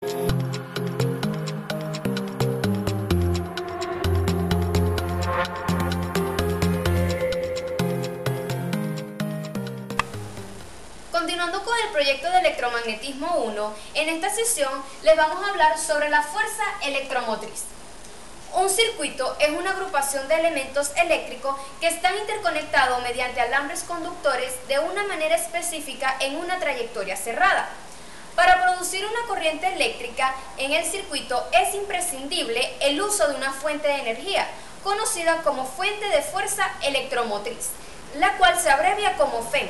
Continuando con el proyecto de electromagnetismo 1, en esta sesión les vamos a hablar sobre la fuerza electromotriz. Un circuito es una agrupación de elementos eléctricos que están interconectados mediante alambres conductores de una manera específica en una trayectoria cerrada. Para producir una corriente eléctrica en el circuito es imprescindible el uso de una fuente de energía, conocida como fuente de fuerza electromotriz, la cual se abrevia como FEM.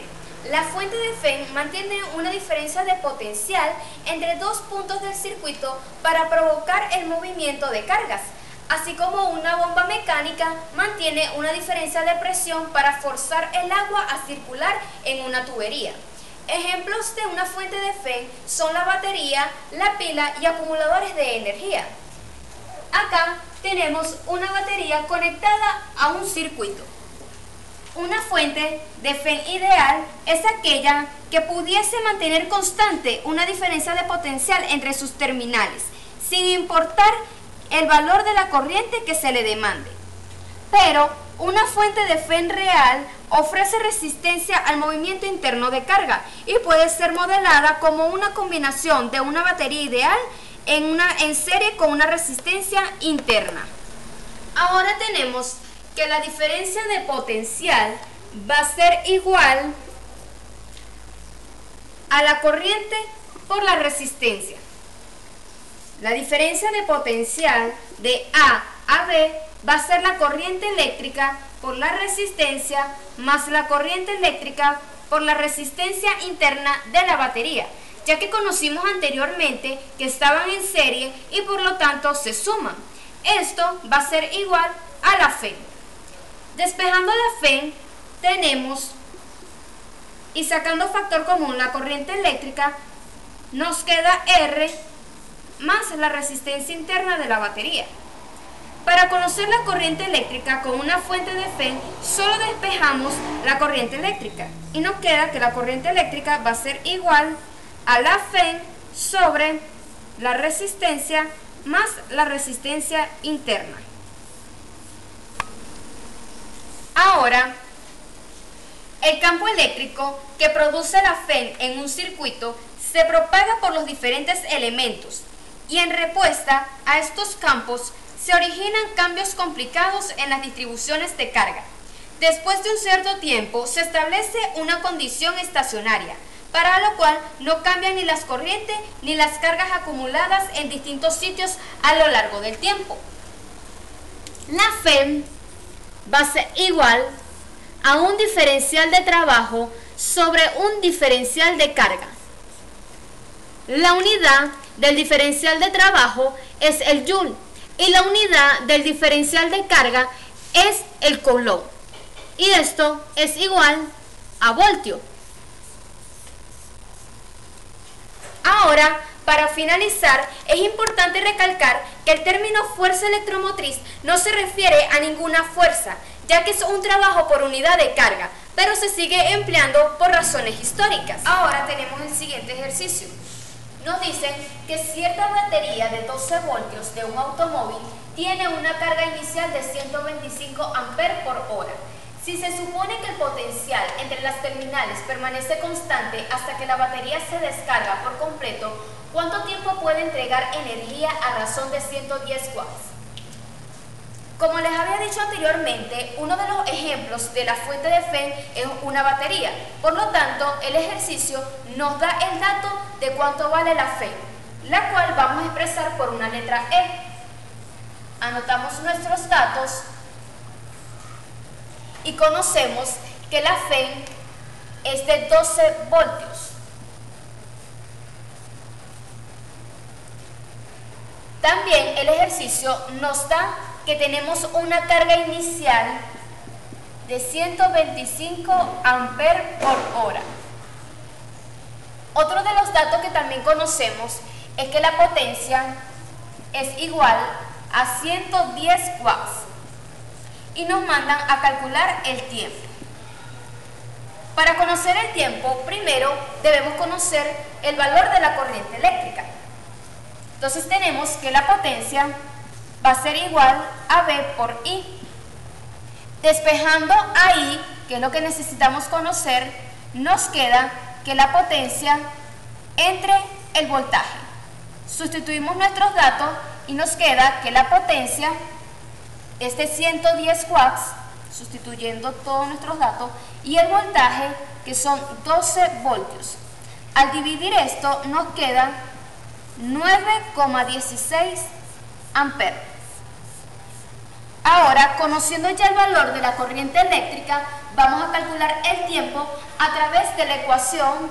La fuente de FEM mantiene una diferencia de potencial entre dos puntos del circuito para provocar el movimiento de cargas, así como una bomba mecánica mantiene una diferencia de presión para forzar el agua a circular en una tubería. Ejemplos de una fuente de FEM son la batería, la pila y acumuladores de energía. Acá tenemos una batería conectada a un circuito. Una fuente de FEM ideal es aquella que pudiese mantener constante una diferencia de potencial entre sus terminales, sin importar el valor de la corriente que se le demande. Pero una fuente de FEM real ofrece resistencia al movimiento interno de carga y puede ser modelada como una combinación de una batería ideal en serie con una resistencia interna. Ahora tenemos que la diferencia de potencial va a ser igual a la corriente por la resistencia. La diferencia de potencial de A a B va a ser la corriente eléctrica por la resistencia más la corriente eléctrica por la resistencia interna de la batería, ya que conocimos anteriormente que estaban en serie y por lo tanto se suman. Esto va a ser igual a la FEM. Despejando la FEM tenemos, y sacando factor común la corriente eléctrica, nos queda R más la resistencia interna de la batería. Para conocer la corriente eléctrica con una fuente de FEM, solo despejamos la corriente eléctrica y nos queda que la corriente eléctrica va a ser igual a la FEM sobre la resistencia más la resistencia interna. Ahora, el campo eléctrico que produce la FEM en un circuito se propaga por los diferentes elementos y en respuesta a estos campos se originan cambios complicados en las distribuciones de carga. Después de un cierto tiempo se establece una condición estacionaria, para lo cual no cambian ni las corrientes ni las cargas acumuladas en distintos sitios a lo largo del tiempo. La FEM va a ser igual a un diferencial de trabajo sobre un diferencial de carga. La unidad del diferencial de trabajo es el joule y la unidad del diferencial de carga es el coulomb. Y esto es igual a voltio. Ahora, para finalizar, es importante recalcar que el término fuerza electromotriz no se refiere a ninguna fuerza, ya que es un trabajo por unidad de carga, pero se sigue empleando por razones históricas. Ahora tenemos el siguiente ejercicio. Nos dicen que cierta batería de 12 voltios de un automóvil tiene una carga inicial de 125 amperes por hora. Si se supone que el potencial entre las terminales permanece constante hasta que la batería se descarga por completo, ¿cuánto tiempo puede entregar energía a razón de 110 watts? Como les había dicho anteriormente, uno de los ejemplos de la fuente de FEM es una batería. Por lo tanto, el ejercicio nos da el dato de cuánto vale la FEM, la cual vamos a expresar por una letra E. Anotamos nuestros datos y conocemos que la FEM es de 12 voltios. También el ejercicio nos da que tenemos una carga inicial de 125 amperes por hora. Otro de los datos que también conocemos es que la potencia es igual a 110 watts y nos mandan a calcular el tiempo. Para conocer el tiempo, primero debemos conocer el valor de la corriente eléctrica. Entonces tenemos que la potencia va a ser igual a V por I. Despejando a I, que es lo que necesitamos conocer, nos queda que la potencia entre el voltaje. Sustituimos nuestros datos y nos queda que la potencia es de 110 watts, sustituyendo todos nuestros datos, y el voltaje, que son 12 voltios. Al dividir esto, nos queda 9,16 amperes. Ahora, conociendo ya el valor de la corriente eléctrica, vamos a calcular el tiempo a través de la ecuación,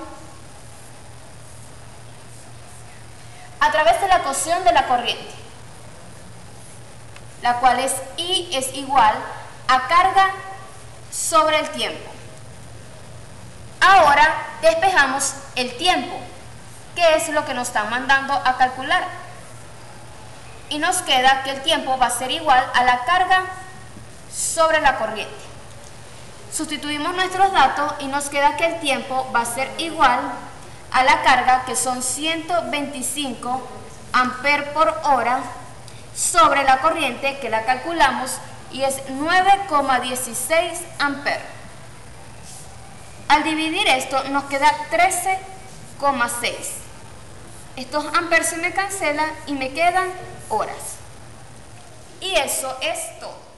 a través de la ecuación de la corriente, la cual es I es igual a carga sobre el tiempo. Ahora despejamos el tiempo, que es lo que nos están mandando a calcular. Y nos queda que el tiempo va a ser igual a la carga sobre la corriente. Sustituimos nuestros datos y nos queda que el tiempo va a ser igual a la carga, que son 125 amperes por hora, sobre la corriente, que la calculamos, y es 9,16 amperes. Al dividir esto nos queda 13,6. Estos amperes se me cancelan y me quedan horas. Y eso es todo.